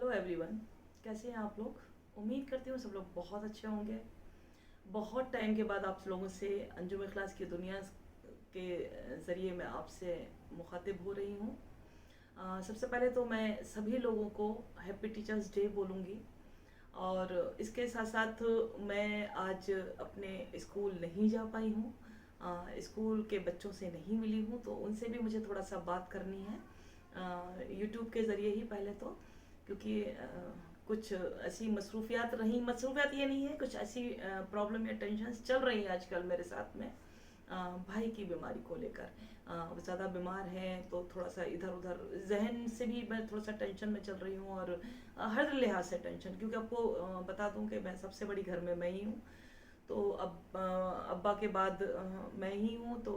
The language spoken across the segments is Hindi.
Hello everyone. कैसे हैं आप लोग? उम्मीद करती हूँ सब लोग बहुत अच्छे होंगे। बहुत टाइम के बाद आप लोगों से अंजुम इखलास की दुनिया के ज़रिए मैं आपसे मुखातिब हो रही हूँ। सबसे पहले तो मैं सभी लोगों को हैप्पी टीचर्स डे बोलूँगी। और इसके साथ साथ मैं आज अपने स्कूल नहीं जा पाई हूँ। स्कूल के बच्चों से नहीं मिली हूँ, तो उनसे भी मुझे थोड़ा सा बात करनी है यूट्यूब के ज़रिए ही पहले तो। क्योंकि कुछ ऐसी मसरूफियात रही, मसरूफियात ये नहीं है, कुछ ऐसी प्रॉब्लम या टेंशन चल रही है आजकल मेरे साथ में भाई की बीमारी को लेकर। वो ज़्यादा बीमार है तो थोड़ा सा इधर उधर जहन से भी मैं थोड़ा सा टेंशन में चल रही हूँ। और हर लिहाज से टेंशन, क्योंकि आपको बता दूं कि मैं सबसे बड़ी घर में मैं ही हूँ। तो अब अब्बा के बाद मैं ही हूँ, तो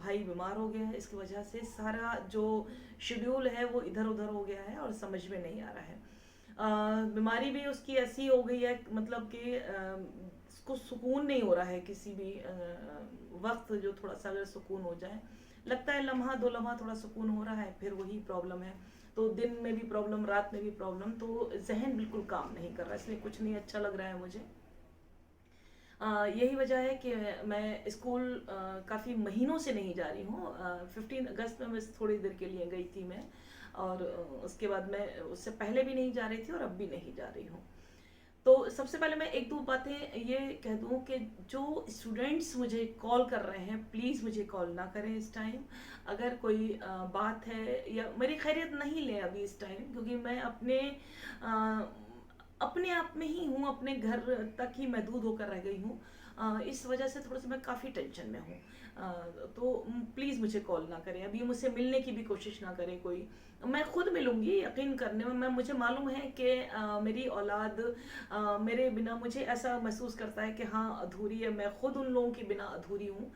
भाई बीमार हो गया है। इसकी वजह से सारा जो शेड्यूल है वो इधर उधर हो गया है और समझ में नहीं आ रहा है। बीमारी भी उसकी ऐसी हो गई है, मतलब कि उसको सुकून नहीं हो रहा है किसी भी वक्त। जो थोड़ा सा अगर सुकून हो जाए, लगता है लम्हा दो लम्हा थोड़ा सुकून हो रहा है, फिर वही प्रॉब्लम है। तो दिन में भी प्रॉब्लम, रात में भी प्रॉब्लम, तो जहन बिल्कुल काम नहीं कर रहा, इसलिए कुछ नहीं अच्छा लग रहा है मुझे। यही वजह है कि मैं स्कूल काफ़ी महीनों से नहीं जा रही हूँ। 15 अगस्त में बस थोड़ी देर के लिए गई थी मैं। और उसके बाद मैं उससे पहले भी नहीं जा रही थी और अब भी नहीं जा रही हूँ। तो सबसे पहले मैं एक दो बातें ये कह दूं कि जो स्टूडेंट्स मुझे कॉल कर रहे हैं, प्लीज़ मुझे कॉल ना करें इस टाइम। अगर कोई बात है या मेरी खैरियत नहीं लें अभी इस टाइम, क्योंकि मैं अ, अपने आप में ही हूँ, अपने घर तक ही महदूद होकर रह गई हूँ। इस वजह से थोड़ा सा मैं काफ़ी टेंशन में हूँ। तो प्लीज़ मुझे कॉल ना करें, अभी मुझसे मिलने की भी कोशिश ना करें कोई। मैं खुद मिलूंगी, यकीन करने में। मुझे मालूम है कि मेरी औलाद मेरे बिना, मुझे ऐसा महसूस करता है कि हाँ अधूरी है। मैं खुद उन लोगों के बिना अधूरी हूँ।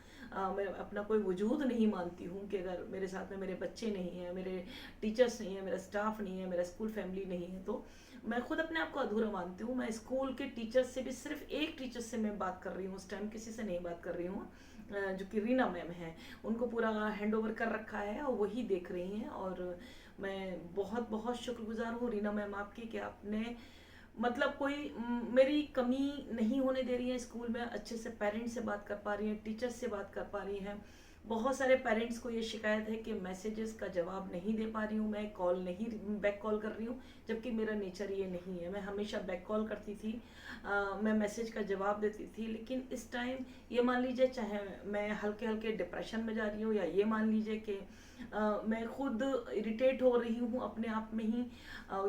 मैं अपना कोई वजूद नहीं मानती हूँ कि अगर मेरे साथ में मेरे बच्चे नहीं हैं, मेरे टीचर्स नहीं हैं, मेरा स्टाफ नहीं है, मेरा स्कूल फैमिली नहीं है, तो मैं खुद अपने आप को अधूरा मानती हूँ। मैं स्कूल के टीचर्स से भी सिर्फ एक टीचर से मैं बात कर रही हूँ उस टाइम, किसी से नहीं बात कर रही हूँ। जो कि रीना मैम है, उनको पूरा हैंड ओवर कर रखा है और वही देख रही हैं। और मैं बहुत बहुत शुक्रगुजार हूँ रीना मैम आपकी कि आपने मतलब कोई मेरी कमी नहीं होने दे रही है स्कूल में। अच्छे से पेरेंट्स से बात कर पा रही हैं, टीचर्स से बात कर पा रही हैं। बहुत सारे पेरेंट्स को ये शिकायत है कि मैसेजेस का जवाब नहीं दे पा रही हूँ, मैं कॉल नहीं बैक कॉल कर रही हूँ, जबकि मेरा नेचर ये नहीं है। मैं हमेशा बैक कॉल करती थी, मैं मैसेज का जवाब देती थी। लेकिन इस टाइम ये मान लीजिए, चाहे मैं हल्के हल्के डिप्रेशन में जा रही हूँ, या ये मान लीजिए कि मैं खुद इरिटेट हो रही हूँ अपने आप में ही,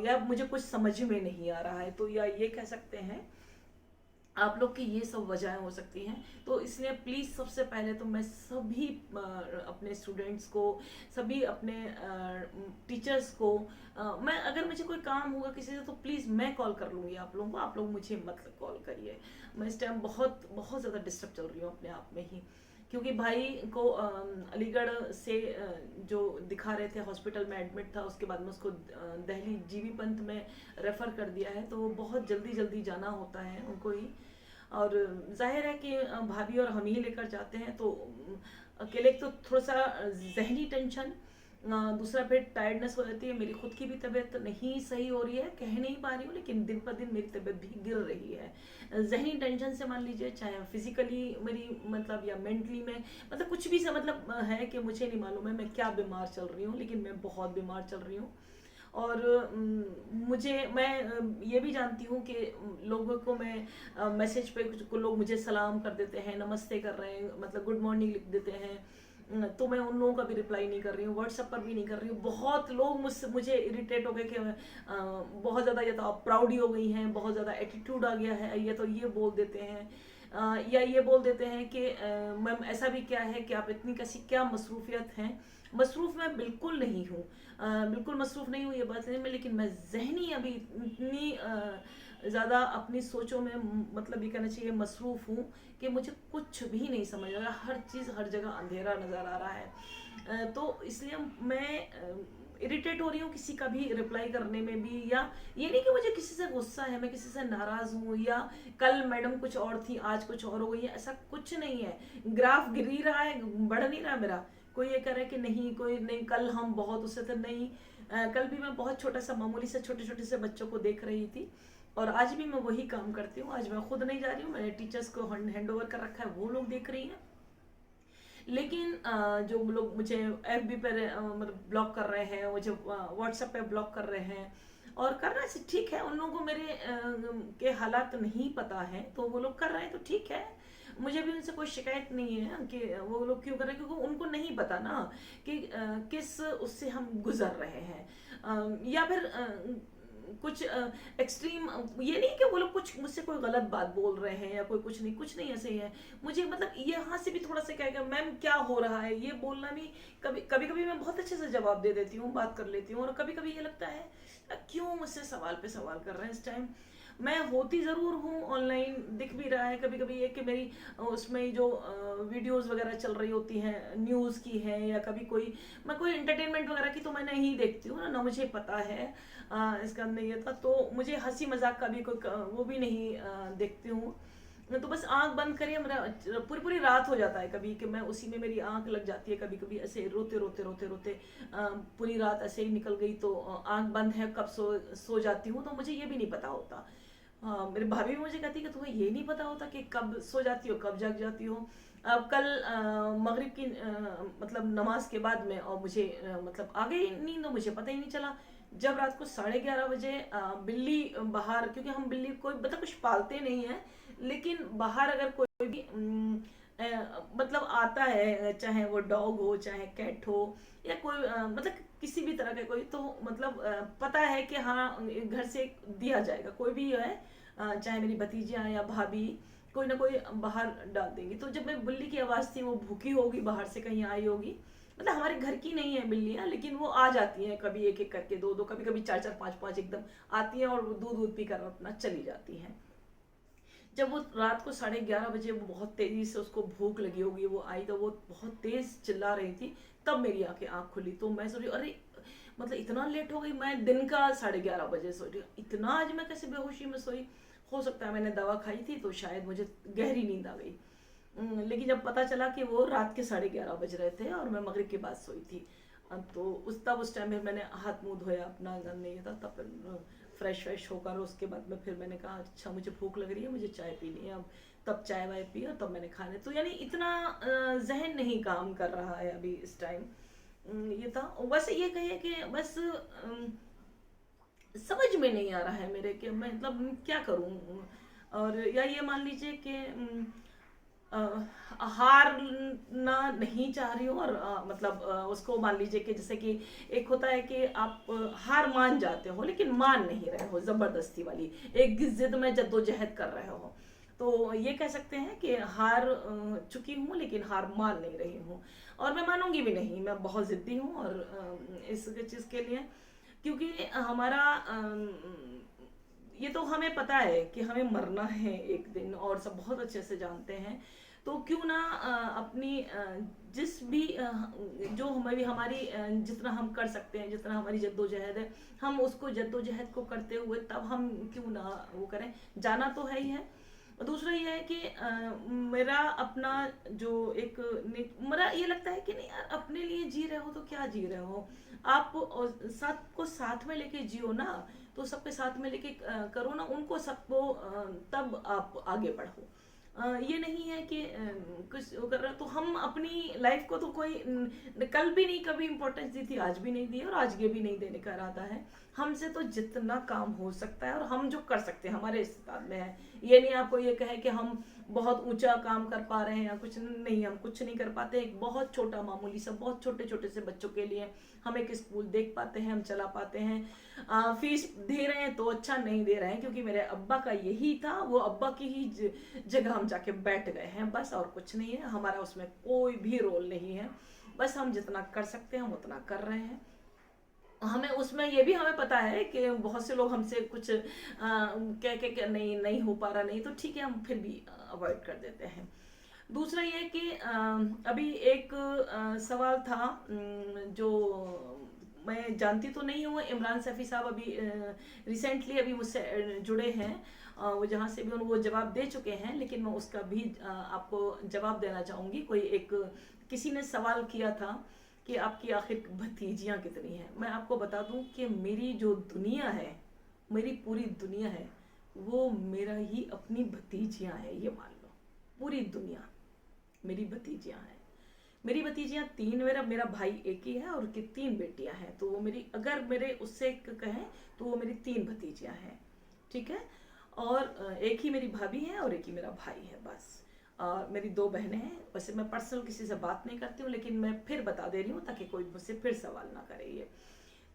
या मुझे कुछ समझ में नहीं आ रहा है, तो या ये कह सकते हैं आप लोग की ये सब वजहें हो सकती हैं। तो इसलिए प्लीज़ सबसे पहले तो मैं सभी अपने स्टूडेंट्स को, सभी अपने टीचर्स को, मैं अगर मुझे कोई काम होगा किसी से तो प्लीज़ मैं कॉल कर लूँगी आप लोगों को, आप लोग मुझे मत कॉल करिए। मैं इस टाइम बहुत बहुत ज़्यादा डिस्टर्ब चल रही हूँ अपने आप में ही, क्योंकि भाई को अलीगढ़ से जो दिखा रहे थे, हॉस्पिटल में एडमिट था, उसके बाद में उसको दिल्ली जीबी पंत में रेफ़र कर दिया है। तो वो बहुत जल्दी जल्दी जाना होता है उनको ही। और जाहिर है कि भाभी और हम ही लेकर जाते हैं, तो अकेले तो थोड़ा सा जहनी टेंशन, दूसरा फिर टायर्डनेस हो जाती है। मेरी खुद की भी तबीयत नहीं सही हो रही है, कह नहीं पा रही हूँ, लेकिन दिन पर दिन मेरी तबीयत भी गिर रही है जहनी टेंशन से। मान लीजिए चाहे फिजिकली मेरी, मतलब या मेंटली में, मतलब कुछ भी से मतलब है कि मुझे नहीं मालूम है मैं क्या बीमार चल रही हूँ, लेकिन मैं बहुत बीमार चल रही हूँ। और मैं ये भी जानती हूँ कि लोगों को मैं मैसेज पे, कुछ लोग मुझे सलाम कर देते हैं, नमस्ते कर रहे हैं, मतलब गुड मॉर्निंग लिख देते हैं, तो मैं उन लोगों का भी रिप्लाई नहीं कर रही हूँ, व्हाट्सएप पर भी नहीं कर रही हूँ। बहुत लोग मुझे इरिटेट हो गए कि बहुत ज़्यादा, या तो आप प्राउडी हो गई हैं, बहुत ज़्यादा एटीट्यूड आ गया है, या तो ये बोल देते हैं, या ये बोल देते हैं कि मैम ऐसा भी क्या है कि आप इतनी कैसी क्या मसरूफियत हैं। मसरूफ़ मैं बिल्कुल नहीं हूँ, बिल्कुल मसरूफ़ नहीं हूँ ये बात नहीं मैं, लेकिन मैं जहनी अभी इतनी ज़्यादा अपनी सोचों में, मतलब ये कहना चाहिए मसरूफ़ हूँ कि मुझे कुछ भी नहीं समझ आ रहा। हर चीज़, हर जगह अंधेरा नज़र आ रहा है। तो इसलिए मैं इरिटेट हो रही हूँ किसी का भी रिप्लाई करने में भी। या ये नहीं कि मुझे किसी से गुस्सा है, मैं किसी से नाराज़ हूँ, या कल मैडम कुछ और थी आज कुछ और हो गई है, ऐसा कुछ नहीं है। ग्राफ गिर ही रहा है, बढ़ नहीं रहा मेरा। कोई ये कह रहा है कि नहीं, कोई नहीं, कल हम बहुत उससे थे, नहीं। कल भी मैं बहुत छोटा सा मामूली से छोटे छोटे से बच्चों को देख रही थी, और आज भी मैं वही काम करती हूँ। आज मैं खुद नहीं जा रही हूँ, मैंने टीचर्स को हैंड ओवर कर रखा है, वो लोग देख रही हैं। लेकिन जो लोग मुझे FB पर मतलब ब्लॉक कर रहे हैं, मुझे व्हाट्सएप पे ब्लॉक कर रहे हैं, और करना से ठीक है, उन लोगों को मेरे के हालात नहीं पता है, तो वो लोग कर रहे हैं तो ठीक है। मुझे भी उनसे कोई शिकायत नहीं है कि वो लोग क्यों कर रहे हैं, क्योंकि उनको नहीं पता ना कि किस उससे हम गुजर रहे हैं। या फिर कुछ एक्सट्रीम, ये नहीं कि वो लोग कुछ मुझसे कोई गलत बात बोल रहे हैं या कोई कुछ नहीं ऐसे ही है। मुझे मतलब यहाँ से भी थोड़ा सा क्या मैम क्या हो रहा है ये बोलना भी, कभी कभी कभी मैं बहुत अच्छे से जवाब दे देती हूँ, बात कर लेती हूँ, और कभी कभी ये लगता है क्यों मुझसे सवाल पे सवाल कर रहे हैं इस टाइम। मैं होती ज़रूर हूँ ऑनलाइन, दिख भी रहा है कभी कभी ये कि मेरी उसमें जो वीडियोस वगैरह चल रही होती हैं न्यूज़ की है, या कभी कोई मैं कोई एंटरटेनमेंट वगैरह की तो मैं नहीं देखती हूँ ना मुझे पता है इसका अंदर ये था, तो मुझे हंसी मजाक का भी कोई वो भी नहीं देखती हूँ। तो बस आंख बंद करिए, मेरा पूरी पूरी रात हो जाता है कभी कि मैं उसी में मेरी आंख लग जाती है, कभी कभी ऐसे रोते रोते रोते रोते पूरी रात ऐसे ही निकल गई, तो आंख बंद है कब सो जाती हूँ, तो मुझे ये भी नहीं पता होता। मेरी भाभी भी मुझे कहती है कि तुम्हें ये नहीं पता होता कि कब सो जाती हो कब जाग जाती हो। अब कल मगरिब की मतलब नमाज के बाद में, और मुझे मतलब आ गई नींद, तो मुझे पता ही नहीं चला। जब रात को 11:30 बजे बिल्ली बाहर, क्योंकि हम बिल्ली कोई मतलब कुछ पालते नहीं है, लेकिन बाहर अगर कोई भी मतलब आता है, चाहे वो डॉग हो चाहे कैट हो या कोई मतलब किसी भी तरह का कोई, तो मतलब पता है कि हाँ घर से दिया जाएगा, कोई भी है चाहे मेरी भतीजियाँ या भाभी, कोई ना कोई बाहर डाल देंगी। तो जब मैं बिल्ली की आवाज़ थी, वो भूखी होगी, बाहर से कहीं आई होगी, मतलब हमारे घर की नहीं है बिल्लियाँ, लेकिन वो आ जाती हैं कभी एक एक करके, दो दो, कभी कभी चार चार पांच पांच एकदम आती हैं, और वो दूध दूध पी कर अपना चली जाती हैं। जब वो रात को 11:30 बजे वो बहुत तेजी से उसको भूख लगी होगी, वो आई तो वो बहुत तेज चिल्ला रही थी, तब मेरी आंख खुली। तो मैं सोची अरे मतलब इतना लेट हो गई, मैं दिन का 11:30 बजे सो रही, इतना आज मैं कैसे बेहोशी में सोई। हो सकता है मैंने दवा खाई थी तो शायद मुझे गहरी नींद आ गई। लेकिन जब पता चला कि वो रात के 11:30 बज रहे थे और मैं मगरिब के बाद सोई थी, तो उस टाइम में मैंने हाथ मुंह धोया, अपना गन नहीं था, तब फ्रेश होकर उसके बाद में फिर मैंने कहा अच्छा मुझे भूख लग रही है, मुझे चाय पीनी है अब। तब चाय वाय पी और तब मैंने खाने, तो यानी इतना जहन नहीं काम कर रहा है अभी इस टाइम। ये था। वैसे ये कहिए कि बस समझ में नहीं आ रहा है मेरे कि मैं मतलब क्या करूं, और या ये मान लीजिए कि हार ना नहीं चाह रही हूँ, और मतलब उसको मान लीजिए कि जैसे कि एक होता है कि आप हार मान जाते हो लेकिन मान नहीं रहे हो, जबरदस्ती वाली एक जिद में जद्दोजहद कर रहे हो, तो ये कह सकते हैं कि हार चुकी हूँ लेकिन हार मान नहीं रही हूँ, और मैं मानूंगी भी नहीं। मैं बहुत जिद्दी हूँ और इस चीज़ के लिए, क्योंकि हमारा ये तो हमें पता है कि हमें मरना है एक दिन, और सब बहुत अच्छे से जानते हैं, तो क्यों ना अपनी जिस भी जो हमें हमारी जितना हम कर सकते हैं, जितना हमारी जद्दोजहद है, हम उसको जद्दोजहद को करते हुए तब हम क्यों ना वो करें। जाना तो है ही है। दूसरा ये है कि मेरा अपना जो एक मेरा ये लगता है कि नहीं यार, अपने लिए जी रहे हो तो क्या जी रहे हो आप, साथ को साथ में लेके जियो ना, तो सबके साथ में लेके करो ना उनको सबको, तब आप आगे बढ़ो। ये नहीं है कि कुछ कर रहे हो, तो हम अपनी लाइफ को तो कोई कल भी नहीं कभी इंपॉर्टेंस दी थी, आज भी नहीं दी और आज ये भी नहीं देने का इरादा है। हमसे तो जितना काम हो सकता है और हम जो कर सकते हैं हमारे इस्तेमाल में है। ये नहीं आपको ये कहे कि हम बहुत ऊंचा काम कर पा रहे हैं या कुछ नहीं, हम कुछ नहीं कर पाते। एक बहुत छोटा मामूली सा बहुत छोटे छोटे से बच्चों के लिए हम एक स्कूल देख पाते हैं, हम चला पाते हैं। फीस दे रहे हैं तो अच्छा, नहीं दे रहे हैं क्योंकि मेरे अब्बा का यही था, वो अब्बा की ही जगह हम जाके बैठ गए हैं बस, और कुछ नहीं है। हमारा उसमें कोई भी रोल नहीं है, बस हम जितना कर सकते हैं हम उतना कर रहे हैं। हमें उसमें ये भी हमें पता है कि बहुत से लोग हमसे कुछ कह के नहीं नहीं हो पा रहा, नहीं तो ठीक है हम फिर भी अवॉइड कर देते हैं। दूसरा ये कि अभी एक सवाल था जो मैं जानती तो नहीं हूँ, इमरान सैफी साहब अभी रिसेंटली अभी मुझसे जुड़े हैं, वो जहाँ से भी वो जवाब दे चुके हैं, लेकिन मैं उसका भी आपको जवाब देना चाहूँगी। कोई एक किसी ने सवाल किया था कि आपकी आखिर भतीजियाँ कितनी हैं। मैं आपको बता दूं कि मेरी जो दुनिया है, मेरी पूरी दुनिया है, वो मेरा ही अपनी भतीजियाँ हैं, ये मान लो। पूरी दुनिया मेरी भतीजियाँ हैं। मेरी भतीजियाँ तीन, मेरा मेरा भाई एक ही है और उसकी तीन बेटियाँ हैं। तो वो मेरी, अगर मेरे उससे कहें तो वो मेरी तीन भतीजियाँ हैं, ठीक है। और एक ही मेरी भाभी है और एक ही मेरा भाई है, बस। मेरी दो बहनें हैं। वैसे मैं पर्सनल किसी से बात नहीं करती हूँ, लेकिन मैं फिर बता दे रही हूँ ताकि कोई मुझसे फिर सवाल ना करे। ये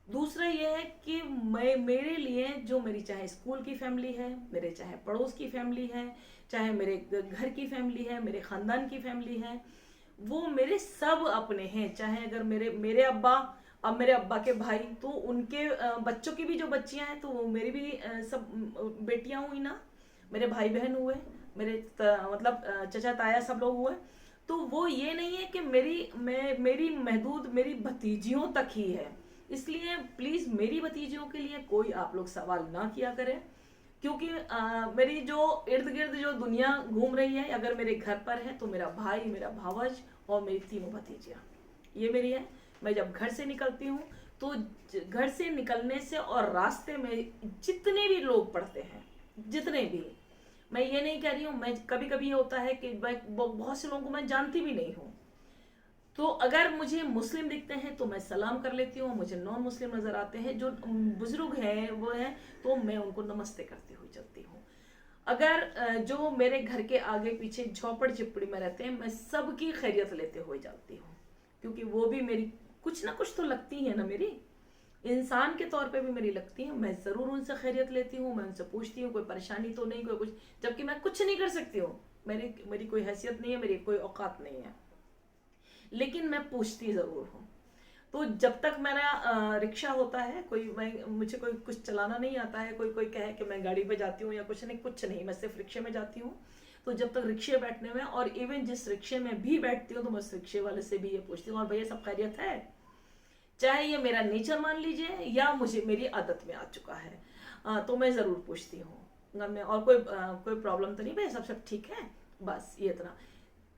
दूसरा ये है कि मैं, मेरे लिए जो मेरी चाहे स्कूल की फैमिली है, मेरे चाहे पड़ोस की फैमिली है, चाहे मेरे घर की फैमिली है, मेरे खानदान की फैमिली है, वो मेरे सब अपने हैं। चाहे अगर मेरे मेरे अब्बा, अब मेरे अब्बा के भाई, तो उनके बच्चों की भी जो बच्चियां हैं तो वो मेरी भी सब बेटियां हुई ना, मेरे भाई बहन हुए, मेरे मतलब चचा ताया सब लोग हुए। तो वो ये नहीं है कि मेरी महदूद मेरी भतीजियों तक ही है। इसलिए प्लीज मेरी भतीजियों के लिए कोई आप लोग सवाल ना किया करें, क्योंकि मेरी जो इर्द गिर्द जो दुनिया घूम रही है, अगर मेरे घर पर है तो मेरा भाई, मेरा भावज और मेरी तीनों भतीजियाँ, ये मेरी है। मैं जब घर से निकलती हूँ तो घर से निकलने से और रास्ते में जितने भी लोग पड़ते हैं, जितने भी, मैं ये नहीं कह रही हूँ, मैं कभी कभी ये होता है कि बहुत से लोगों को मैं जानती भी नहीं हूँ, तो अगर मुझे मुस्लिम दिखते हैं तो मैं सलाम कर लेती हूँ। मुझे नॉन मुस्लिम नजर आते हैं, जो बुजुर्ग हैं वो हैं, तो मैं उनको नमस्ते करती हुई चलती हूँ। अगर जो मेरे घर के आगे पीछे झोपड़ चिपड़ी में रहते हैं, मैं सबकी खैरियत लेते हुए जाती हूँ, क्योंकि वो भी मेरी कुछ ना कुछ तो लगती है ना, मेरी इंसान के तौर पे भी मेरी लगती है। मैं जरूर उनसे खैरियत लेती हूँ, मैं उनसे पूछती हूँ कोई परेशानी तो नहीं, कोई कुछ, जबकि मैं कुछ नहीं कर सकती हूँ, मेरी कोई हैसियत नहीं है, मेरी कोई औकात नहीं है, लेकिन मैं पूछती जरूर हूँ। तो जब तक मेरा रिक्शा होता है, मुझे कोई कुछ चलाना नहीं आता है, कोई कहे कि मैं गाड़ी पे जाती हूँ या कुछ नहीं, मैं सिर्फ रिक्शे में जाती हूँ। तो जब तक रिक्शे बैठने में, और इवन जिस रिक्शे में भी बैठती हूँ, तो मैं उस रिक्शे वाले से भी ये पूछती हूँ, और भैया सब खैरियत है, चाहे ये मेरा नेचर मान लीजिए या मुझे मेरी आदत में आ चुका है। तो मैं जरूर पूछती हूँ, और कोई प्रॉब्लम तो नहीं, भाई सब ठीक है, बस ये इतना।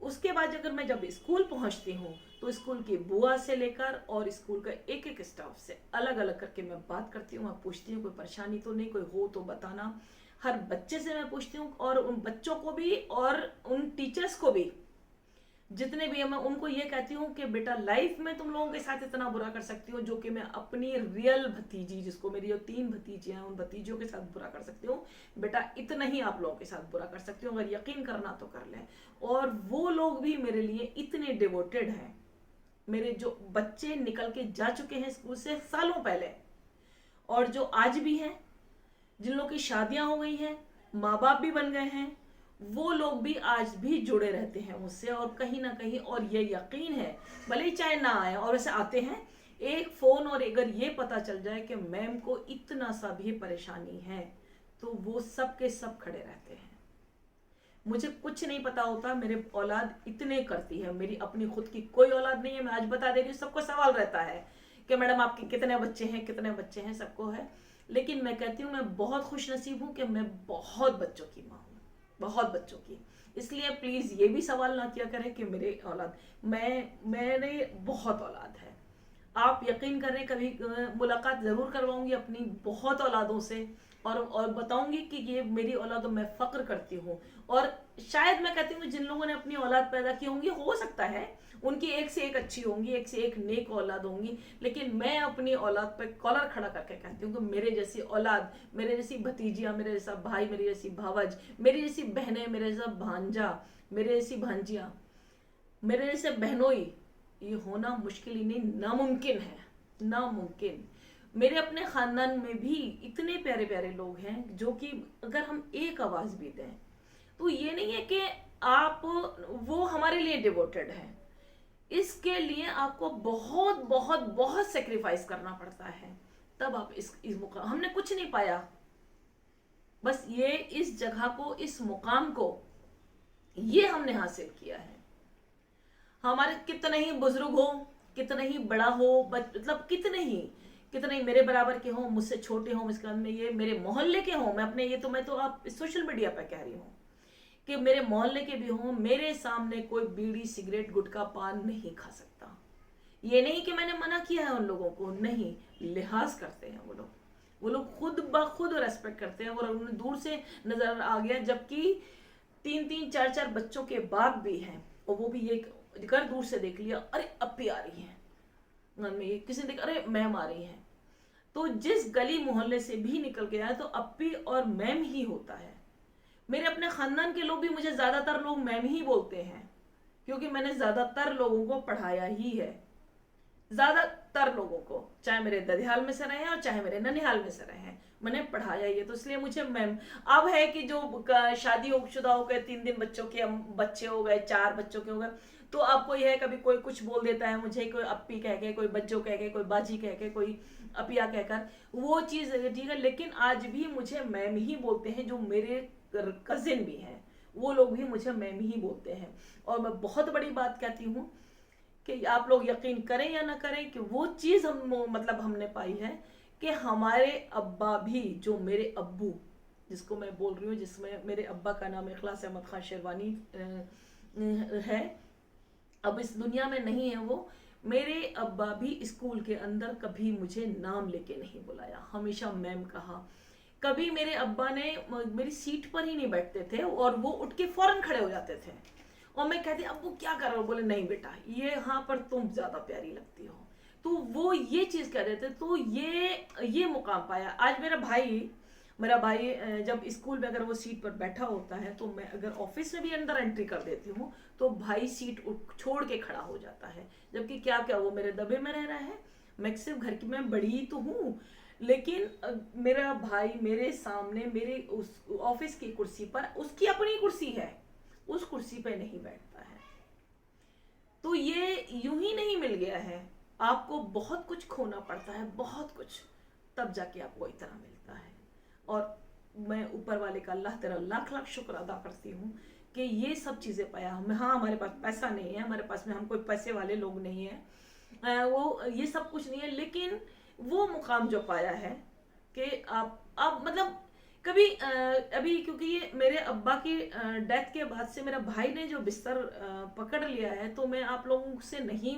उसके बाद अगर मैं जब स्कूल पहुंचती हूँ, तो स्कूल की बुआ से लेकर और स्कूल का एक एक स्टाफ से अलग अलग करके मैं बात करती हूँ, मैं पूछती हूँ कोई परेशानी तो नहीं, कोई हो तो बताना। हर बच्चे से मैं पूछती हूँ, और उन बच्चों को भी और उन टीचर्स को भी, जितने भी है, मैं उनको ये कहती हूँ कि बेटा लाइफ में तुम लोगों के साथ इतना बुरा कर सकती हो, जो कि मैं अपनी रियल भतीजी, जिसको मेरी जो तीन भतीजी हैं, उन भतीजियों के साथ बुरा कर सकती हूँ, बेटा इतना ही आप लोगों के साथ बुरा कर सकती हूँ, अगर यकीन करना तो कर लें। और वो लोग भी मेरे लिए इतने डिवोटेड हैं, मेरे जो बच्चे निकल के जा चुके हैं स्कूल से सालों पहले, और जो आज भी हैं, जिन लोगों की शादियां हो गई हैं, माँ बाप भी बन गए हैं, वो लोग भी आज भी जुड़े रहते हैं मुझसे, और कहीं ना कहीं, और ये यकीन है, भले ही चाहे ना आए, और वैसे आते हैं, एक फोन और अगर ये पता चल जाए कि मैम को इतना सा भी परेशानी है, तो वो सब के सब खड़े रहते हैं। मुझे कुछ नहीं पता होता, मेरे औलाद इतने करती है, मेरी अपनी खुद की कोई औलाद नहीं है। मैं आज बता दे रही हूँ, सबको सवाल रहता है कि मैडम आपके कितने बच्चे हैं, कितने बच्चे हैं, सबको है। लेकिन मैं कहती हूँ मैं बहुत खुश नसीब हूँ कि मैं बहुत बच्चों की माँ हूँ, बहुत बच्चों की। इसलिए प्लीज ये भी सवाल ना किया करें कि मेरे औलाद, मेरे बहुत औलाद है। आप यकीन करें, कभी मुलाकात जरूर करवाऊंगी अपनी बहुत औलादों से, और बताऊंगी कि ये मेरी औलादों में फक्र करती हूँ। और शायद मैं कहती हूँ जिन लोगों ने अपनी औलाद पैदा की होंगी, हो सकता है उनकी एक से एक अच्छी होंगी, एक से एक नेक औलाद होंगी, लेकिन मैं अपनी औलाद पे कॉलर खड़ा करके कहती हूँ कि मेरे जैसी औलाद, मेरे जैसी भतीजियाँ, मेरे जैसा भाई, मेरी जैसी भावज, मेरी जैसी बहनें, मेरे जैसा भांजा, मेरे जैसी भांजियाँ, मेरे जैसे बहनोई, ये होना मुश्किल ही नहीं, नामुमकिन है, नामुमकिन। मेरे अपने खानदान में भी इतने प्यारे प्यारे लोग हैं, जो कि अगर हम एक आवाज भी दें, तो ये नहीं है कि आप, वो हमारे लिए डिवोटेड है। इसके लिए आपको बहुत बहुत बहुत सेक्रीफाइस करना पड़ता है, तब आप इस मुकाम, हमने कुछ नहीं पाया, बस ये इस जगह को, इस मुकाम को, ये हमने हासिल किया है। हमारे कितने ही बुजुर्ग हो, कितने ही बड़ा हो, मतलब कितने ही मेरे बराबर के हो, मुझसे छोटे हो, में ये मेरे मोहल्ले के हो, मैं अपने, ये तो मैं तो आप सोशल मीडिया पर कह रही हूँ कि मेरे मोहल्ले के भी हो, मेरे सामने कोई बीड़ी सिगरेट गुटखा पान नहीं खा सकता, ये नहीं कि मैंने मना किया है उन लोगों को, नहीं, लिहाज करते हैं वो लोग खुद ब खुद रेस्पेक्ट करते हैं। और उन्हें दूर से नजर आ गया, जबकि 3-3 4-4 बच्चों के बाप भी हैं, और वो भी ये घर दूर से देख लिया, अरे अपी आ रही है, में किसी ने देखा, अरे मैम आ रही है। तो जिस गली मोहल्ले से भी निकल के आया तो अपी और मैम ही होता है। मेरे अपने खानदान के लोग भी मुझे ज्यादातर लोग मैम ही बोलते हैं, क्योंकि मैंने ज्यादातर लोगों को पढ़ाया ही है, ज्यादातर लोगों को, चाहे मेरे ददियाल में से रहे हैं और चाहे मेरे ननिहाल में से रहे हैं, मैंने पढ़ाया ही है, तो इसलिए मुझे मैम। अब है कि जो शादी शुदा हो गए, 3 दिन बच्चों के बच्चे हो गए, 4 बच्चों के हो गए, तो आपको यह है कभी कोई कुछ बोल देता है मुझे, कोई अप्पी कह के, कोई बच्चों कह के, कोई बाजी कह के, कोई अपिया कहकर, वो चीज ठीक है। लेकिन आज भी मुझे मैम ही बोलते हैं, जो मेरे कजिन भी हैं वो लोग भी मुझे मैम ही बोलते हैं। और मैं बहुत बड़ी बात कहती हूँ कि आप लोग यकीन करें या ना करें कि वो चीज हम मतलब हमने पाई है कि हमारे अब्बा भी, जो मेरे अब्बू जिसको मैं बोल रही हूँ, जिसमें मेरे अब्बा का नाम इखलास अहमद खान शेरवानी है, अब इस दुनिया में नहीं है वो, मेरे अब्बा भी स्कूल के अंदर कभी मुझे नाम लेके नहीं बुलाया, हमेशा मैम कहा। कभी मेरे अब्बा ने मेरी सीट पर ही नहीं बैठते थे, और वो उठ के फौरन खड़े हो जाते थे, और मैं कहती अब्बू क्या कर रहे हो, बोले नहीं बेटा ये यहाँ पर तुम ज्यादा प्यारी लगती हो, तो वो ये चीज कह रहे थे, तो ये मुकाम पाया। आज मेरा भाई जब स्कूल में अगर वो सीट पर बैठा होता है, तो मैं अगर ऑफिस में भी अंदर एंट्री कर देती हूँ, तो भाई सीट छोड़ के खड़ा हो जाता है, जबकि क्या क्या वो मेरे दबे में रह रहा है, मैं सिर्फ घर की, मैं बड़ी तो हूँ, लेकिन मेरा भाई मेरे सामने मेरे उस ऑफिस की कुर्सी पर, उसकी अपनी कुर्सी है, उस कुर्सी पे नहीं बैठता है। तो ये यूं ही नहीं मिल गया है, आपको बहुत कुछ खोना पड़ता है, बहुत कुछ, तब जाके आपको इतना मिलता है। और मैं ऊपर वाले का अल्लाह तेरा लाख लाख शुक्र अदा करती हूँ कि ये सब चीजें पाया हमें। हाँ, हमारे पास पैसा नहीं है, हमारे पास में हम कोई पैसे वाले लोग नहीं है, वो ये सब कुछ नहीं है, लेकिन वो मुकाम जो पाया है कि आप मतलब कभी अभी, क्योंकि ये मेरे अब्बा की डेथ के बाद से मेरा भाई ने जो बिस्तर पकड़ लिया है, तो मैं आप लोगों से नहीं,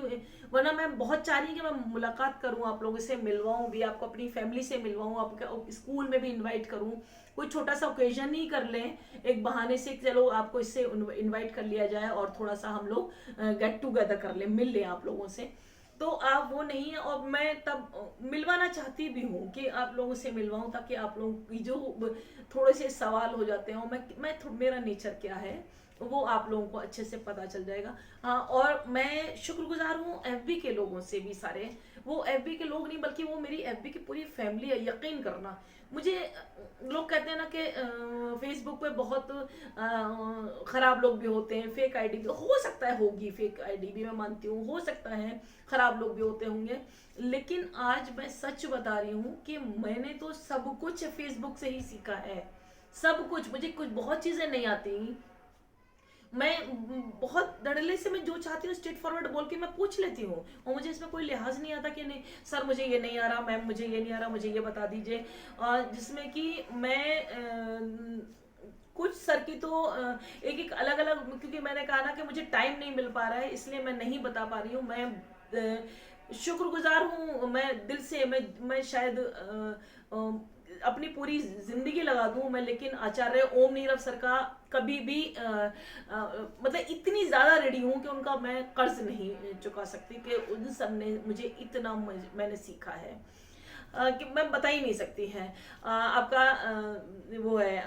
वरना मैं बहुत चाह रही हूँ कि मैं मुलाकात करूँ, आप लोगों से मिलवाऊँ भी, आपको अपनी फैमिली से मिलवाऊँ, आपका स्कूल में भी इनवाइट करूँ, कोई छोटा सा ओकेजन ही कर लें, एक बहाने से चलो आपको इससे इनवाइट कर लिया जाए, और थोड़ा सा हम लोग गेट टूगेदर कर लें, मिल लें आप लोगों से। तो आप वो नहीं है, और मैं तब मिलवाना चाहती भी हूँ कि आप लोगों से मिलवाऊं, ताकि आप लोगों की जो थोड़े से सवाल हो जाते हैं, मेरा नेचर क्या है वो आप लोगों को अच्छे से पता चल जाएगा। हाँ, और मैं शुक्रगुजार हूँ एफबी के लोगों से भी, सारे वो एफबी के लोग नहीं बल्कि वो मेरी एफबी की पूरी फैमिली है। यकीन करना, मुझे लोग कहते हैं ना कि फेसबुक पे बहुत खराब लोग भी होते हैं, फेक आईडी भी हो सकता है, होगी फेक आईडी भी, मैं मानती हूँ, हो सकता है खराब लोग भी होते होंगे, लेकिन आज मैं सच बता रही हूँ कि मैंने तो सब कुछ फेसबुक से ही सीखा है, सब कुछ। मुझे कुछ बहुत चीजें नहीं आती, मैं बहुत धड़ल्ले से, मैं जो चाहती हूँ स्ट्रेट फॉरवर्ड बोल के मैं पूछ लेती हूँ, और मुझे इसमें कोई लिहाज नहीं आता कि नहीं सर मुझे ये नहीं आ रहा, मैम मुझे ये नहीं आ रहा, मुझे ये बता दीजिए। जिसमें कि मैं कुछ सर की तो एक एक अलग अलग, क्योंकि मैंने कहा ना कि मुझे टाइम नहीं मिल पा रहा है, इसलिए मैं नहीं बता पा रही हूँ। मैं शुक्रगुजार हूँ, मैं दिल से, मैं शायद अपनी पूरी जिंदगी लगा दूं मैं, लेकिन आचार्य ओम नीरव सर का कभी भी मतलब इतनी ज्यादा रेडी हूं कि उनका मैं कर्ज नहीं चुका सकती, कि उन सर ने मुझे इतना मैंने सीखा है कि मैं बता ही नहीं सकती है। आपका वो है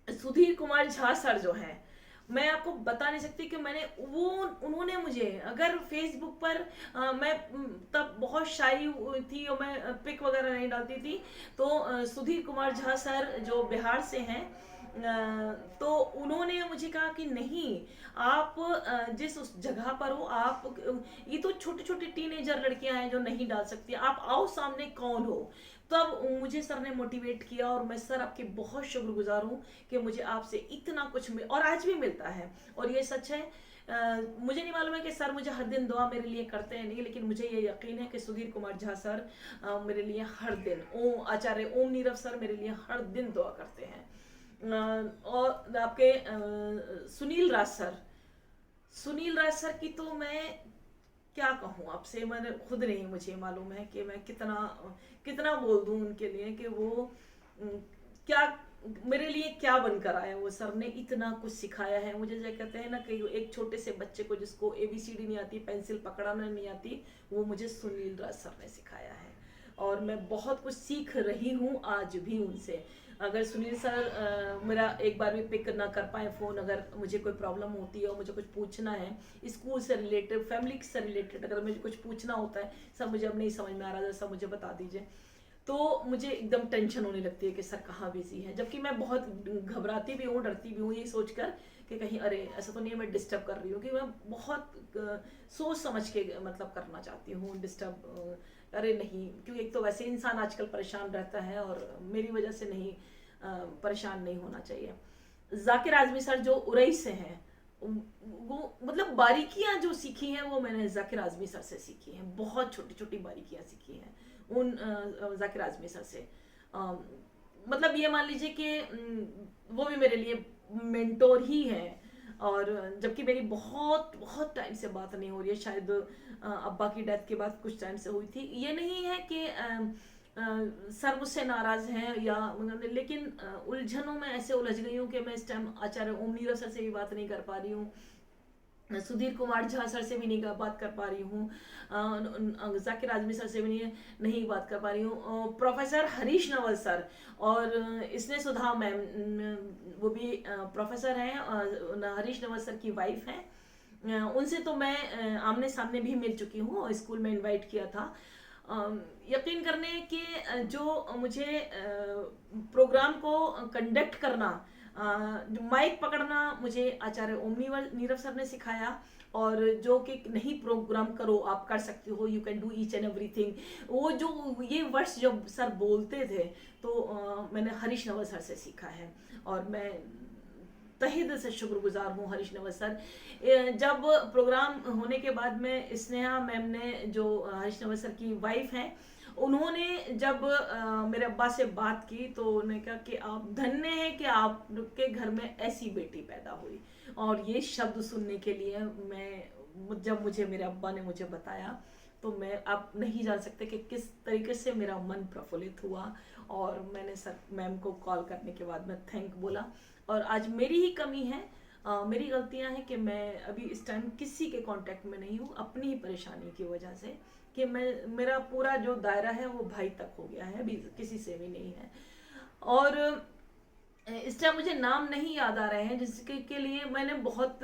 सुधीर कुमार झा सर जो हैं, मैं आपको बता नहीं सकती कि मैंने वो, उन्होंने मुझे, अगर फेसबुक पर मैं तब बहुत शाई थी और मैं पिक वगैरह नहीं डालती थी, तो सुधीर कुमार झा सर जो बिहार से हैं, तो उन्होंने मुझे कहा कि नहीं, आप जिस उस जगह पर हो, आप ये तो छोटे छोटे टीनेजर लड़कियां हैं जो नहीं डाल सकती, आप आओ सामने कौन हो। तब मुझे सर ने मोटिवेट किया, और मैं सर आपके बहुत शुक्रगुजार हूँ कि मुझे आपसे इतना कुछ और आज भी मिलता है, और ये सच है। मुझे नहीं मालूम है कि सर मुझे हर दिन दुआ मेरे लिए करते हैं नहीं, लेकिन मुझे ये यकीन है कि सुधीर कुमार झा सर मेरे लिए हर दिन, आचार्य ओम नीरव सर मेरे लिए हर दिन दुआ करते हैं। और आपके सुनील राज सर की तो मैं क्या कहूँ आपसे, मैंने खुद नहीं मुझे मालूम है कि मैं कितना कितना बोल दूँ उनके लिए कि वो अम, क्या मेरे लिए क्या बनकर आया। वो सर ने इतना कुछ सिखाया है मुझे, जो कहते हैं ना कि एक छोटे से बच्चे को जिसको ABCD नहीं आती, पेंसिल पकड़ाना नहीं आती, वो मुझे सुनील राज सर ने सिखाया है। और मैं बहुत कुछ सीख रही हूँ आज भी उनसे। अगर सुनील सर मेरा एक बार भी पिक ना कर पाए फ़ोन, अगर मुझे कोई प्रॉब्लम होती है और मुझे कुछ पूछना है स्कूल से रिलेटेड, फैमिली से रिलेटेड, अगर मुझे कुछ पूछना होता है, सर मुझे अब नहीं समझ में आ रहा है, सर मुझे बता दीजिए, तो मुझे एकदम टेंशन होने लगती है कि सर कहाँ बिजी है। जबकि मैं बहुत घबराती भी हूँ, डरती भी हूँ, ये सोचकर कि कहीं अरे ऐसा तो नहीं है मैं डिस्टर्ब कर रही हूँ, कि मैं बहुत सोच समझ के मतलब करना चाहती हूँ डिस्टर्ब। अरे नहीं, क्योंकि एक तो वैसे इंसान आजकल परेशान रहता है और मेरी वजह से नहीं परेशान नहीं होना चाहिए। जाकिर आजमी सर जो उरई से हैं, वो मतलब बारीकियां जो सीखी हैं वो मैंने जाकिर आजमी सर से सीखी हैं, बहुत छोटी छोटी बारीकियां सीखी हैं उन जाकिर आजमी सर से। मतलब ये मान लीजिए कि वो भी मेरे लिए मेंटोर ही है। और जबकि मेरी बहुत बहुत टाइम से बात नहीं हो रही है, शायद अब्बा की डेथ के बाद कुछ टाइम से हुई थी। ये नहीं है कि सर मुझसे नाराज हैं या, लेकिन उलझनों में ऐसे उलझ गई हूँ कि मैं इस टाइम आचार्य ओम नीरव सर से भी बात नहीं कर पा रही हूँ, सुधीर कुमार झा सर से भी नहीं बात कर पा रही हूँ, जाकिर आजमी सर से भी नहीं बात कर पा रही हूँ, प्रोफेसर हरीश नवल सर और इसने सुधा मैम, वो भी प्रोफेसर हैं, हरीश नवल सर की वाइफ हैं। उनसे तो मैं आमने सामने भी मिल चुकी हूँ, स्कूल में इनवाइट किया था। यकीन करने कि जो मुझे प्रोग्राम को कंडक्ट करना, जो माइक पकड़ना, मुझे आचार्य ओम नीरव सर ने सिखाया। और जो कि नहीं प्रोग्राम करो आप कर सकते हो, you can do each and everything, वो जो ये वर्ड्स जब सर बोलते थे तो मैंने हरीश नवल सर से सीखा है। और मैं तहे दिल से शुक्रगुजार हूँ हरीश नवल सर। जब प्रोग्राम होने के बाद में स्नेहा मैम ने, जो हरीश नवल सर की वाइफ हैं, उन्होंने जब मेरे अब्बा से बात की तो उन्होंने कहा कि आप धन्य हैं कि आपके घर में ऐसी बेटी पैदा हुई। और ये शब्द सुनने के लिए मैं, जब मुझे मेरे अब्बा ने मुझे बताया, तो मैं आप नहीं जान सकते कि किस तरीके से मेरा मन प्रफुल्लित हुआ। और मैंने सर मैम को कॉल करने के बाद में थैंक बोला। और आज मेरी ही कमी है, मेरी गलतियां हैं कि मैं अभी इस टाइम किसी के कांटेक्ट में नहीं हूँ, अपनी ही परेशानी की वजह से, कि मेरा पूरा जो दायरा है वो भाई तक हो गया है, अभी किसी से भी नहीं है। और इस टाइम मुझे नाम नहीं याद आ रहे हैं जिसके के लिए मैंने बहुत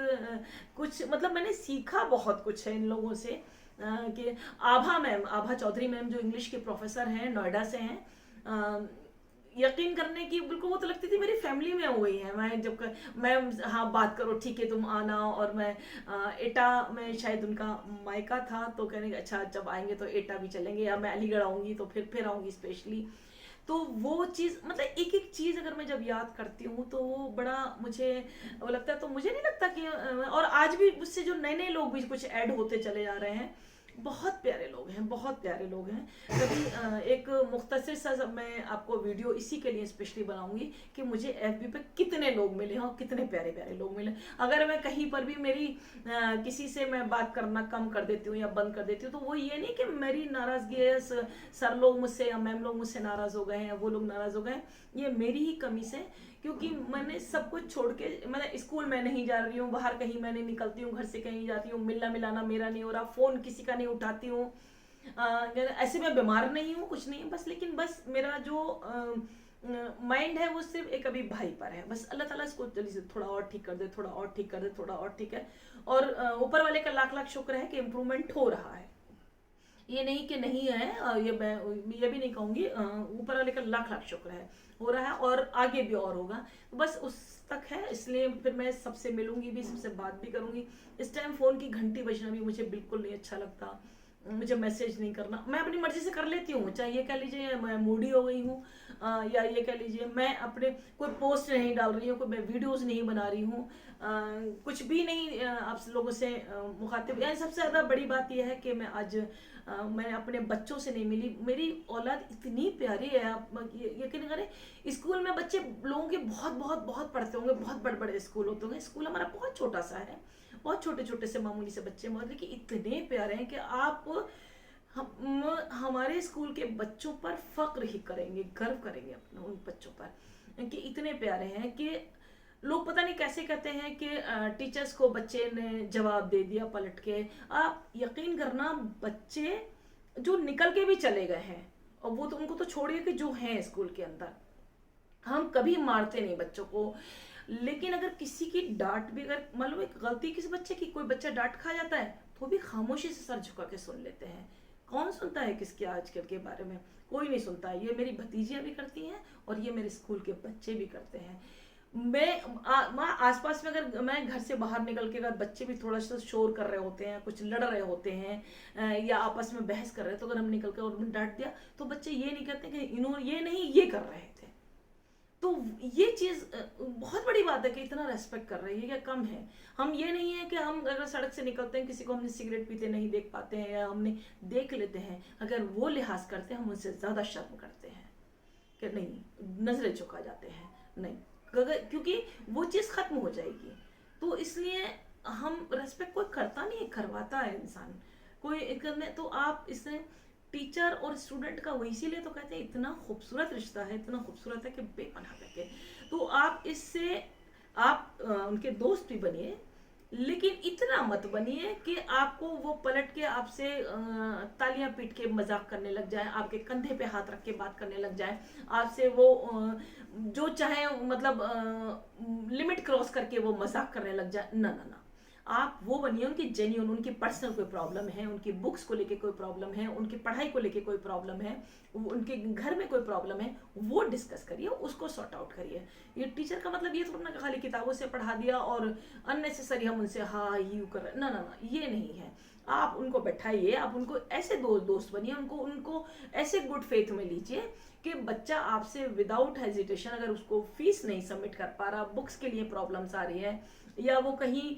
कुछ, मतलब मैंने सीखा बहुत कुछ है इन लोगों से। कि आभा चौधरी मैम जो इंग्लिश के प्रोफेसर हैं, नोएडा से हैं, यकीन करने की बिल्कुल वो तो लगती थी मेरी फैमिली में हो गई है। मैं हाँ बात करो ठीक है तुम आना, और मैं एटा में शायद उनका मायका था, तो कहने अच्छा जब आएंगे तो एटा भी चलेंगे, या मैं अलीगढ़ आऊंगी तो फिर आऊंगी स्पेशली। तो वो चीज़, मतलब एक एक चीज़ अगर मैं जब याद करती हूँ तो वो बड़ा मुझे वो लगता है। तो मुझे नहीं लगता कि और आज भी मुझसे जो नए नए लोग भी कुछ ऐड होते चले जा रहे हैं, बहुत प्यारे लोग हैं, बहुत प्यारे लोग हैं। कभी एक मुख्तसर सा मैं आपको वीडियो इसी के लिए स्पेशली बनाऊंगी कि मुझे FB पे कितने लोग मिले हैं और कितने प्यारे प्यारे लोग मिले। अगर मैं कहीं पर भी मेरी किसी से मैं बात करना कम कर देती हूँ या बंद कर देती हूँ, तो वो ये नहीं कि मेरी नाराज़गी है, सर लोग मुझसे या मैम लोग मुझसे नाराज़ हो गए हैं या वो लोग नाराज़ हो गए, ये मेरी ही कमी से। क्योंकि मैंने सब कुछ छोड़ के, मैं स्कूल में नहीं जा रही हूँ, बाहर कहीं मैं नहीं निकलती हूँ, घर से कहीं जाती हूँ, मिलना मिलाना मेरा नहीं हो रहा, फ़ोन किसी का नहीं उठाती हूँ। ऐसे मैं बीमार नहीं हूँ, कुछ नहीं, बस लेकिन बस मेरा जो माइंड है वो सिर्फ एक अभी भाई पर है। बस अल्लाह ताला इसको जल्दी से थोड़ा और ठीक कर दे, थोड़ा और ठीक कर दे, थोड़ा और ठीक है। और ऊपर वाले का लाख लाख शुक्र है कि इम्प्रूवमेंट हो रहा है, ये नहीं कि नहीं है। ये मैं ये भी नहीं कहूँगी, ऊपर वाले का लाख लाख शुक्र है, हो रहा है और आगे भी और होगा। बस उस तक है, इसलिए फिर मैं सबसे मिलूंगी भी, सबसे बात भी करूंगी। इस टाइम फ़ोन की घंटी बजना भी मुझे बिल्कुल नहीं अच्छा लगता। मुझे मैसेज नहीं करना, मैं अपनी मर्जी से कर लेती हूँ, चाहे ये कह लीजिए मैं मूडी हो गई हूँ, या ये कह लीजिए मैं अपने कोई पोस्ट नहीं डाल रही हूँ, कोई मैं वीडियोस नहीं बना रही हूँ, कुछ भी नहीं आप लोगों से मुखातिब। यानी सबसे ज़्यादा बड़ी बात यह है कि मैं आज मैं अपने बच्चों से नहीं मिली। मेरी औलाद इतनी प्यारी है, आप यकीन करें, स्कूल में बच्चे लोगों के बहुत बहुत बहुत पढ़ते होंगे, बहुत बड़े बड़े स्कूल होते होंगे, स्कूल हमारा बहुत छोटा सा है, बहुत छोटे छोटे से मामूली से बच्चे बहुत, लेकिन इतने प्यारे हैं कि आप हम हमारे स्कूल के बच्चों पर फक्र ही करेंगे, गर्व करेंगे अपने उन बच्चों पर, कि इतने प्यारे हैं कि लोग पता नहीं कैसे कहते हैं कि टीचर्स को बच्चे ने जवाब दे दिया पलट के। आप यकीन करना, बच्चे जो निकल के भी चले गए हैं, और वो तो उनको तो छोड़िए कि जो हैं स्कूल के अंदर, हम कभी मारते नहीं बच्चों को, लेकिन अगर किसी की डांट भी, अगर मान लो एक गलती किसी बच्चे की, कोई बच्चा डांट खा जाता है तो भी खामोशी से सर झुका के सुन लेते हैं। कौन सुनता है किसके आजकल के बारे में? कोई नहीं सुनता है। ये मेरी भतीजियां भी करती हैं और ये मेरे स्कूल के बच्चे भी करते हैं। मैं आसपास में, अगर मैं घर से बाहर निकल के, अगर बच्चे भी थोड़ा सा शोर कर रहे होते हैं, कुछ लड़ रहे होते हैं, या आपस में बहस कर रहे हैं, तो अगर हम निकल कर और उन्हें डांट दिया तो बच्चे ये नहीं कहते कि इन्होंने ये नहीं, ये कर रहे थे। तो ये चीज बहुत बड़ी बात है कि इतना रेस्पेक्ट कर रहे हैं, क्या कम है? हम ये नहीं है कि हम अगर सड़क से निकलते हैं, किसी को हमने सिगरेट पीते नहीं देख पाते हैं, या हमने देख लेते हैं, अगर वो लिहाज करते हैं, हम उनसे ज्यादा शर्म करते हैं कि नहीं, नजरें झुका जाते हैं, नहीं, क्योंकि वो चीज खत्म हो जाएगी। तो इसलिए हम रेस्पेक्ट कोई करता नहीं, करवाता है इंसान कोई करने। तो आप इससे टीचर और स्टूडेंट का, वो इसीलिए तो कहते हैं इतना खूबसूरत रिश्ता है, इतना खूबसूरत है कि बेपनाह करके। तो आप इससे आप उनके दोस्त भी बनिए, लेकिन इतना मत बनिए कि आपको वो पलट के आपसे तालियां पीट के मजाक करने लग जाए, आपके कंधे पे हाथ रख के बात करने लग जाए, आपसे वो जो चाहे, मतलब लिमिट क्रॉस करके वो मजाक करने लग जाए। ना ना ना, आप वो बनिए उनकी जेन्युइन, उनकी पर्सनल कोई प्रॉब्लम है, उनकी बुक्स को लेके कोई प्रॉब्लम है, उनकी पढ़ाई को लेके कोई प्रॉब्लम है, उनके घर में कोई प्रॉब्लम है, वो डिस्कस करिए, उसको सॉर्ट आउट करिए। ये टीचर का मतलब ये थोड़ा ना खाली किताबों से पढ़ा दिया और अननेसेसरी हम उनसे हाँ यू कर, ना ना ना, ये नहीं है। आप उनको बैठाइए, आप उनको ऐसे दोस्त बनिए, उनको ऐसे गुड फेथ में लीजिए कि बच्चा आपसे विदाउट हेजिटेशन, अगर उसको फीस नहीं सबमिट कर पा रहा, बुक्स के लिए प्रॉब्लम्स आ रही है, या वो कहीं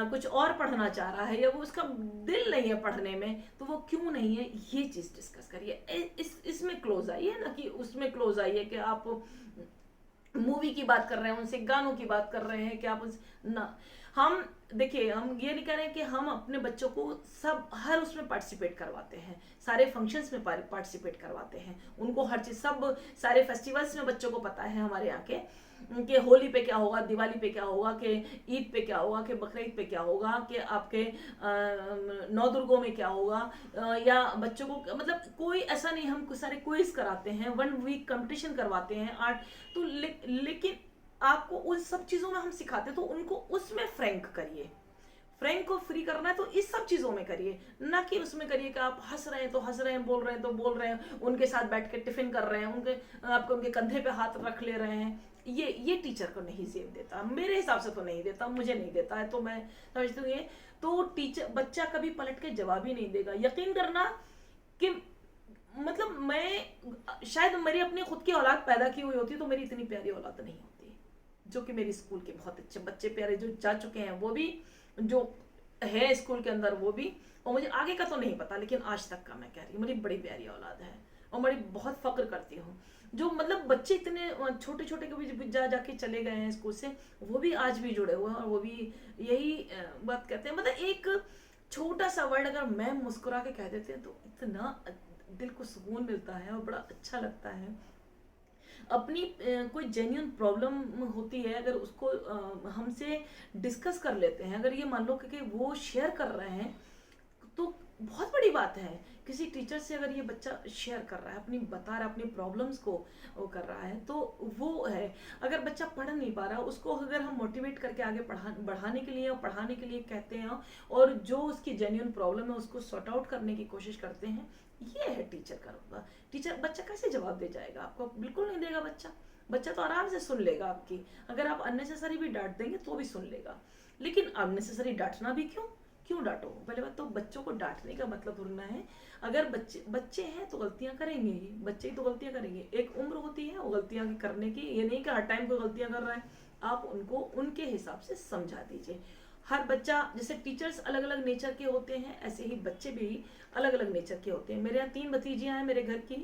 कुछ और पढ़ना चाह रहा है, या वो उसका दिल नहीं है पढ़ने में, तो वो क्यों नहीं है, ये चीज डिस्कस करिए। इसमें क्लोज आइए, ना कि उसमें क्लोज आइए कि आप मूवी की बात कर रहे हैं उनसे, गानों की बात कर रहे हैं कि आप उनसे ना। हम देखिए, हम ये नहीं कह रहे हैं कि हम अपने बच्चों को सब हर उसमें पार्टिसिपेट करवाते हैं, सारे फंक्शंस में पार्टिसिपेट करवाते हैं, उनको हर चीज, सब सारे फेस्टिवल्स में बच्चों को पता है हमारे यहाँ के कि होली पे क्या होगा, दिवाली पे क्या होगा, कि ईद पे क्या होगा, कि बकरीद पे क्या होगा, कि आपके नौ दुर्गों में क्या होगा, या बच्चों को, मतलब कोई ऐसा नहीं, हम सारे क्विज कराते हैं, 1 वीक कंपटीशन करवाते हैं आर्ट। तो लेकिन आपको उन सब चीजों में हम सिखाते, तो उनको उसमें फ्रैंक करिए। फ्रैंक को फ्री करना है तो इस सब चीजों में करिए, ना कि उसमें करिए कि आप हंस रहे हैं तो हंस रहे हैं, बोल रहे हैं तो बोल रहे हैं, उनके साथ बैठ के टिफिन कर रहे हैं, उनके कंधे पे हाथ रख ले रहे हैं। ये टीचर को नहीं जेब देता, मेरे हिसाब से तो नहीं देता, मुझे नहीं देता है, तो मैं समझती हूँ ये तो टीचर, बच्चा कभी पलट के जवाब ही नहीं देगा। यकीन करना कि मतलब मैं शायद मेरी अपनी खुद की औलाद पैदा की हुई होती तो मेरी इतनी प्यारी औलाद नहीं होती, जो कि मेरी स्कूल के बहुत अच्छे बच्चे प्यारे जो जा चुके हैं, वो भी जो है स्कूल के अंदर, वो भी, और मुझे आगे का तो नहीं पता, लेकिन आज तक का मैं कह रही हूँ, मेरी बड़ी प्यारी औलाद है और बड़ी बहुत फक्र करती हूँ। जो मतलब बच्चे इतने छोटे छोटे के भी जाके चले गए हैं स्कूल से, वो भी आज भी जुड़े हुए हैं, और वो भी यही बात कहते हैं, मतलब एक छोटा सा वर्ड अगर मैं मुस्कुरा के कह देते हैं तो इतना दिल को सुकून मिलता है और बड़ा अच्छा लगता है। अपनी कोई जेन्युइन प्रॉब्लम होती है, अगर उसको हमसे डिस्कस कर लेते हैं, अगर ये मान लो कि वो शेयर कर रहे हैं, तो बहुत बड़ी बात है। किसी टीचर से अगर ये बच्चा शेयर कर रहा है, बता रहा है अपनी प्रॉब्लम्स को, वो कर रहा है, तो वो है। अगर बच्चा पढ़ नहीं पा रहा, उसको अगर हम मोटिवेट करके आगे बढ़ाने के लिए और पढ़ाने के लिए कहते हैं, और जो उसकी जेन्युइन प्रॉब्लम है उसको सॉर्ट आउट करने की कोशिश करते हैं, ये है टीचर का रुतबा। टीचर, बच्चा कैसे जवाब दे जाएगा आपको? बिल्कुल नहीं देगा बच्चा। बच्चा तो आराम से सुन लेगा आपकी, अगर आप अननेसेसरी भी डांट देंगे तो भी सुन लेगा, लेकिन अननेसेसरी डांटना भी क्यों डांटो? पहले बात तो बच्चों को डांटने का मतलब ढूंढना है। अगर बच्चे हैं तो गलतियां करेंगे ही, बच्चे ही तो गलतियां करेंगे, एक उम्र होती है वो गलतियां करने की, ये नहीं कि हर टाइम कोई गलतियां कर रहा है, आप उनको उनके हिसाब से समझा दीजिए। हर बच्चा, जैसे टीचर्स अलग अलग नेचर के होते हैं, ऐसे ही बच्चे भी अलग अलग नेचर के होते हैं। मेरे यहाँ 3 भतीजियाँ हैं मेरे घर की,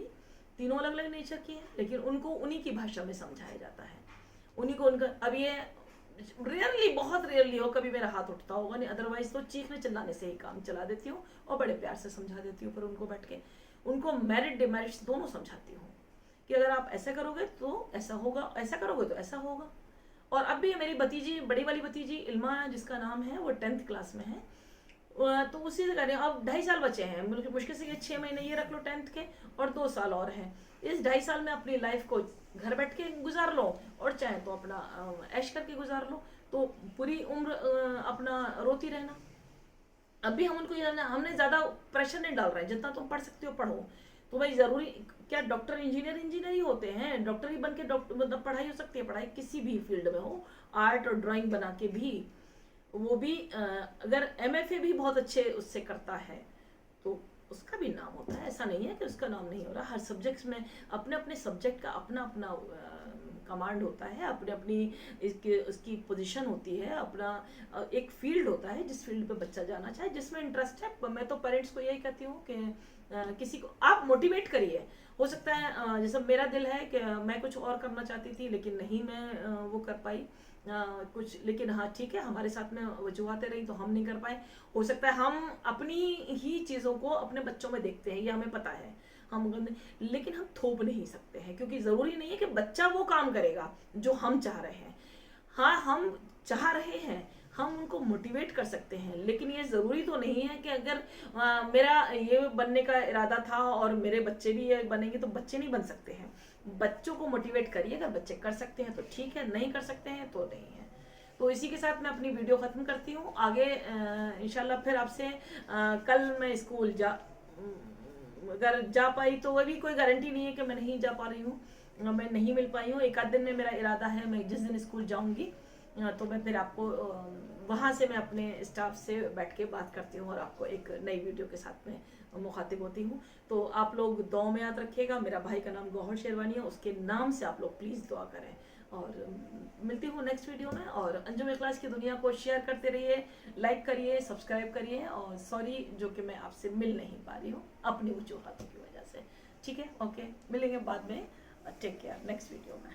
तीनों अलग अलग नेचर की हैं, लेकिन उनको उन्हीं की भाषा में समझाया जाता है, उन्हीं को उनका। अब ये रेयरली, बहुत रेयरली हो कभी मेरा हाथ उठता होगा, नहीं अदरवाइज तो चीखने चिल्लाने से ही काम चला देती हूँ और बड़े प्यार से समझा देती हूँ। पर उनको बैठ के उनको मेरिट डिमेरिट्स दोनों समझाती हूँ कि अगर आप ऐसा करोगे तो ऐसा होगा, ऐसा करोगे तो ऐसा होगा। और अब भी मेरी भतीजी, बड़ी वाली भतीजी इल्मा जिसका नाम है, वो 10th क्लास में है, तो उसी से कर रहे हैं। अब 2.5 साल बचे हैं, मुश्किल से ये 6 महीने ये रख लो 10th के, और 2 साल और हैं। इस 2.5 साल में अपनी लाइफ को घर बैठ के गुजार लो, और चाहे तो अपना ऐश करके गुजार लो, तो पूरी उम्र अपना रोती रहना। अभी हम उनको हमने ज्यादा प्रेशर नहीं डाल रहे हैं, जितना तुम पढ़ सकते हो पढ़ो। तो भाई जरूरी क्या डॉक्टर इंजीनियर ही होते हैं? डॉक्टर ही बन के डॉक्टर, मतलब पढ़ाई हो सकती है, पढ़ाई किसी भी फील्ड में हो, आर्ट और ड्राइंग बना के भी, वो भी अगर MFA भी बहुत अच्छे उससे करता है तो उसका भी नाम होता है। ऐसा नहीं है कि उसका नाम नहीं हो रहा। हर सब्जेक्ट्स में अपने अपने सब्जेक्ट का अपना अपना कमांड होता है, अपने अपनी इसकी उसकी पोजीशन होती है, अपना एक फील्ड होता है जिस फील्ड पे बच्चा जाना चाहे, जिसमें इंटरेस्ट है। मैं तो पेरेंट्स को यही कहती हूँ कि किसी को आप मोटिवेट करिए। हो सकता है जैसे मेरा दिल है कि मैं कुछ और करना चाहती थी, लेकिन नहीं मैं वो कर पाई कुछ, लेकिन हाँ ठीक है, हमारे साथ में वजूहतें रही तो हम नहीं कर पाए। हो सकता है हम अपनी ही चीज़ों को अपने बच्चों में देखते हैं, ये हमें पता है, हम, लेकिन हम थोप नहीं सकते हैं, क्योंकि ज़रूरी नहीं है कि बच्चा वो काम करेगा जो हम चाह रहे हैं। हाँ, हम चाह रहे हैं, हम उनको मोटिवेट कर सकते हैं, लेकिन ये ज़रूरी तो नहीं है कि अगर मेरा ये बनने का इरादा था और मेरे बच्चे भी ये बनेंगे तो बच्चे नहीं बन सकते हैं। बच्चों को मोटिवेट करिए, अगर बच्चे कर सकते हैं तो ठीक है, नहीं कर सकते हैं तो नहीं है। तो इसी के साथ मैं अपनी वीडियो ख़त्म करती हूँ। आगे इंशाल्लाह फिर आपसे कल मैं स्कूल अगर जा पाई तो, वह भी कोई गारंटी नहीं है कि मैं नहीं जा पा रही हूँ, मैं नहीं मिल पाई हूँ। एक आध दिन में मेरा इरादा है, मैं जिस दिन स्कूल जाऊँगी तो मैं फिर आपको वहाँ से मैं अपने स्टाफ से बैठ के बात करती हूँ और आपको एक नई वीडियो के साथ में मुखातिब होती हूँ। तो आप लोग दुआ में याद रखिएगा। मेरा भाई का नाम गौहर शेरवानी है, उसके नाम से आप लोग प्लीज़ दुआ करें। और मिलती हूँ नेक्स्ट वीडियो में। और अंजुम इखलास की दुनिया को शेयर करते रहिए, लाइक करिए, सब्सक्राइब करिए। और सॉरी जो कि मैं आपसे मिल नहीं पा रही हूँ अपनी वजूहातों की वजह से। ठीक है, ओके, मिलेंगे बाद में। टेक केयर, नेक्स्ट वीडियो में।